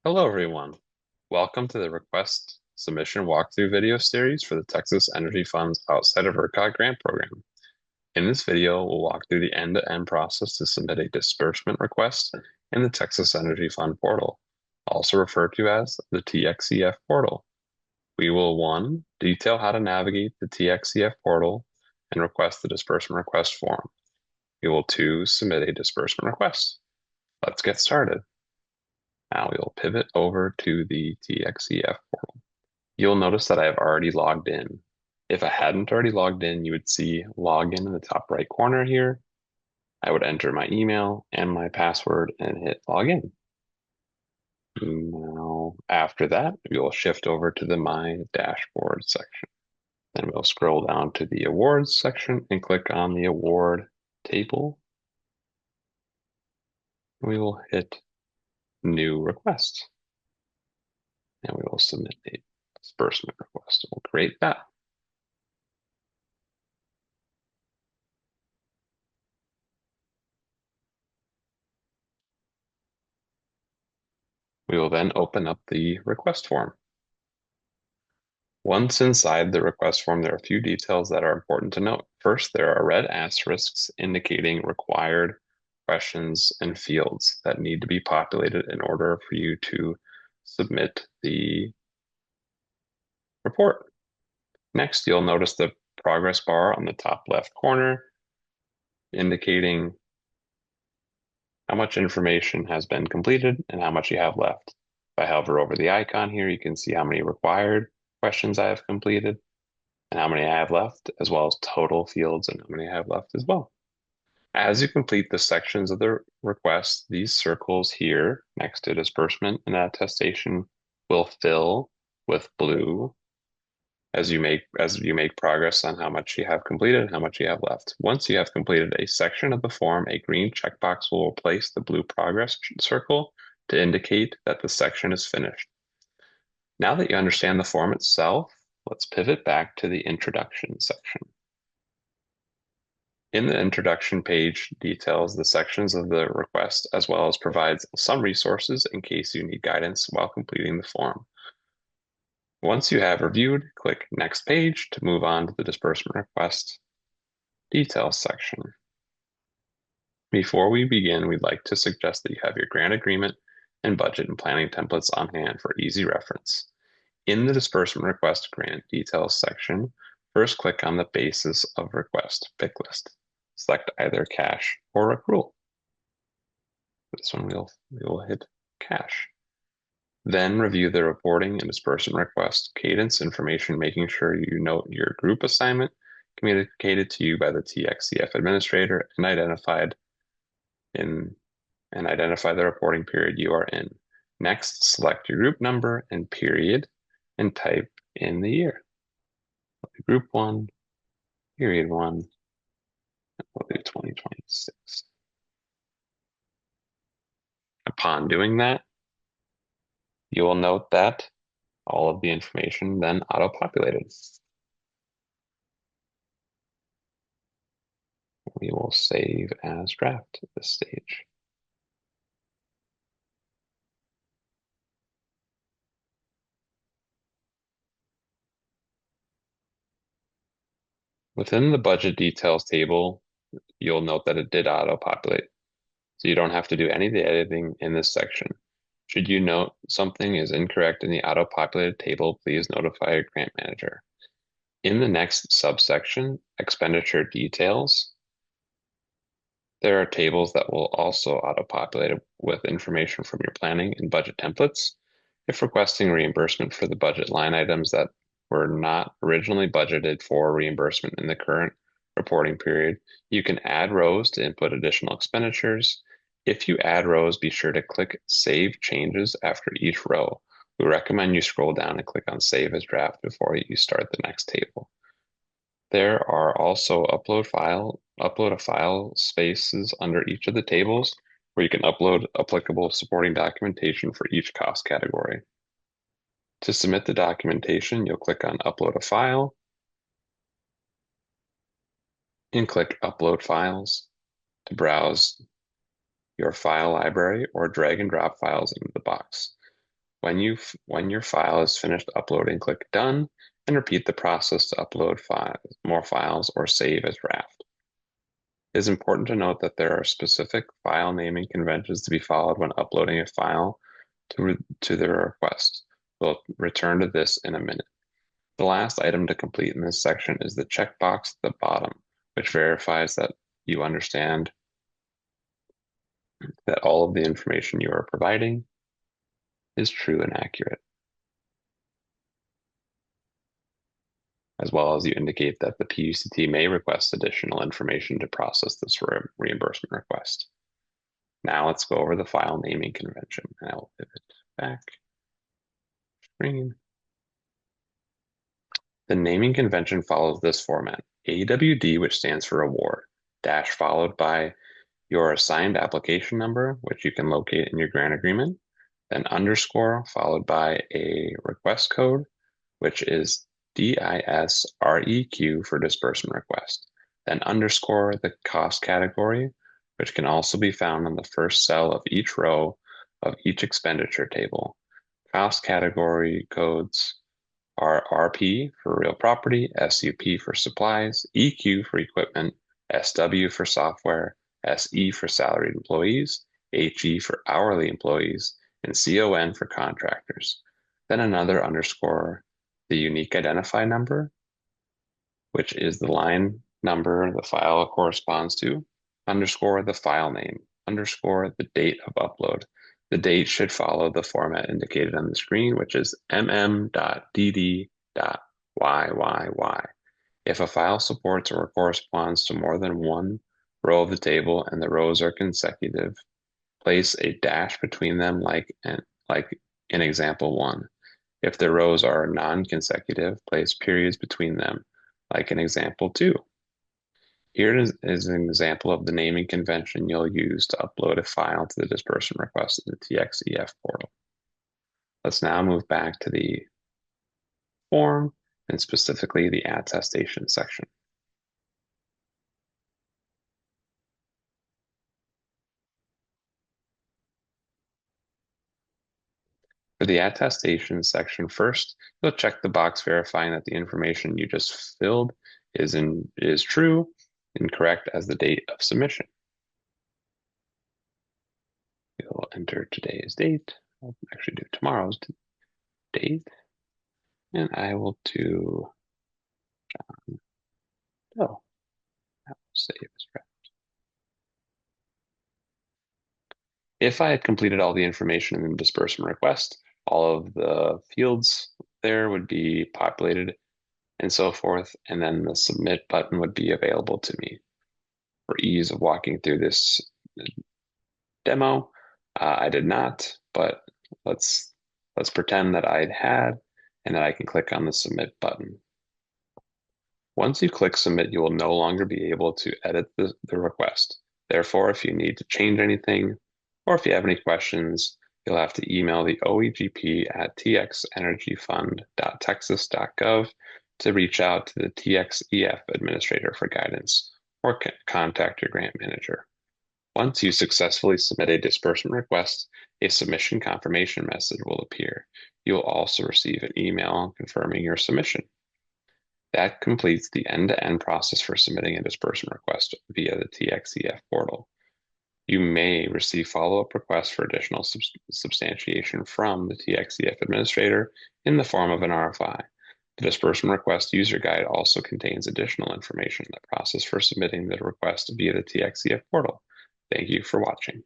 Hello, everyone. Welcome to the Request Submission Walkthrough video series for the Texas Energy Fund's Outside of ERCOT Grant Program. In this video, we'll walk through the end-to-end process to submit a disbursement request in the Texas Energy Fund portal, also referred to as the TxEF Portal. We will, 1, detail how to navigate the TxEF Portal and request the disbursement request form. We will, 2, submit a disbursement request. Let's get started. Now we will pivot over to the TxEF portal. You'll notice that I have already logged in. If I hadn't already logged in, you would see login in the top right corner here. I would enter my email and my password and hit login. Now, after that, we will shift over to the My Dashboard section. Then we'll scroll down to the Awards section and click on the award table. We will hit New Request. And we will submit a disbursement request. We'll create that. We will then open up the request form. Once inside the request form, there are a few details that are important to note. First, there are red asterisks indicating required questions and fields that need to be populated in order for you to submit the report. Next, you'll notice the progress bar on the top left corner indicating how much information has been completed and how much you have left. If I hover over the icon here, you can see how many required questions I have completed and how many I have left, as well as total fields and how many I have left as well. As you complete the sections of the request, these circles here next to disbursement and attestation will fill with blue as you make progress on how much you have completed and how much you have left. Once you have completed a section of the form, a green checkbox will replace the blue progress circle to indicate that the section is finished. Now that you understand the form itself, let's pivot back to the introduction section. In the introduction page details the sections of the request as well as provides some resources in case you need guidance while completing the form. Once you have reviewed, click Next Page to move on to the disbursement request details section. Before we begin, we'd like to suggest that you have your grant agreement and budget and planning templates on hand for easy reference. In the disbursement request grant details section, first click on the basis of request pick list. Select either cash or accrual. For this one, we will hit cash. Then review the reporting and disbursement request cadence information, making sure you note your group assignment communicated to you by the TxEF administrator and identify the reporting period you are in. Next, select your group number and period and type in the year. Group 1, period 1, we'll do 2026. Upon doing that, you will note that all of the information then auto-populated. We will save as draft at this stage. Within the budget details table, you'll note that it did auto-populate, so you don't have to do any of the editing in this section. Should you note something is incorrect in the auto-populated table, please notify your grant manager. In the next subsection, expenditure details, there are tables that will also auto-populate with information from your planning and budget templates. If requesting reimbursement for the budget line items that were not originally budgeted for reimbursement in the current reporting period, you can add rows to input additional expenditures. If you add rows, be sure to click Save Changes after each row. We recommend you scroll down and click on Save as Draft before you start the next table. There are also upload a file spaces under each of the tables where you can upload applicable supporting documentation for each cost category. To submit the documentation, you'll click on Upload a File and click Upload Files to browse your file library or drag and drop files into the box. When your file is finished uploading, click Done and repeat the process to upload more files or save as draft. It is important to note that there are specific file naming conventions to be followed when uploading a file to the request. We'll return to this in a minute. The last item to complete in this section is the checkbox at the bottom, which verifies that you understand that all of the information you are providing is true and accurate, as well as you indicate that the PUCT may request additional information to process this reimbursement request. Now let's go over the file naming convention, and I will pivot back. Screen. The naming convention follows this format: AWD, which stands for award, dash followed by your assigned application number, which you can locate in your grant agreement, then underscore followed by a request code, which is DISREQ for disbursement request, then underscore the cost category, which can also be found on the first cell of each row of each expenditure table. Cost category codes are RP for real property, SUP for supplies, EQ for equipment, SW for software, SE for salaried employees, HE for hourly employees, and CON for contractors. Then another underscore the unique identify number, which is the line number the file corresponds to, underscore the file name, underscore the date of upload. The date should follow the format indicated on the screen, which is mm.dd.yyyy. If a file supports or corresponds to more than one row of the table and the rows are consecutive, place a dash between them like in example 1. If the rows are non-consecutive, place periods between them, like in example 2. Here is an example of the naming convention you'll use to upload a file to the disbursement request in the TxEF portal. Let's now move back to the form and specifically the attestation section. For the attestation section, first, you'll check the box verifying that the information you just filled is true and correct as the date of submission. You'll enter today's date. I'll actually do tomorrow's date. And I will do John Doe. I will save as draft. If I had completed all the information in the disbursement request, all of the fields there would be populated and so forth, and then the submit button would be available to me. For ease of walking through this demo, I did not, but let's pretend that I had, and that I can click on the submit button. Once you click submit, you will no longer be able to edit the request. Therefore, if you need to change anything, or if you have any questions, you'll have to email the OEGP at txenergyfund.texas.gov to reach out to the TxEF administrator for guidance, or contact your grant manager. Once you successfully submit a disbursement request, a submission confirmation message will appear. You'll also receive an email confirming your submission. That completes the end-to-end process for submitting a disbursement request via the TxEF portal. You may receive follow-up requests for additional substantiation from the TxEF administrator in the form of an RFI. The disbursement request user guide also contains additional information on the process for submitting the request via the TxEF portal. Thank you for watching.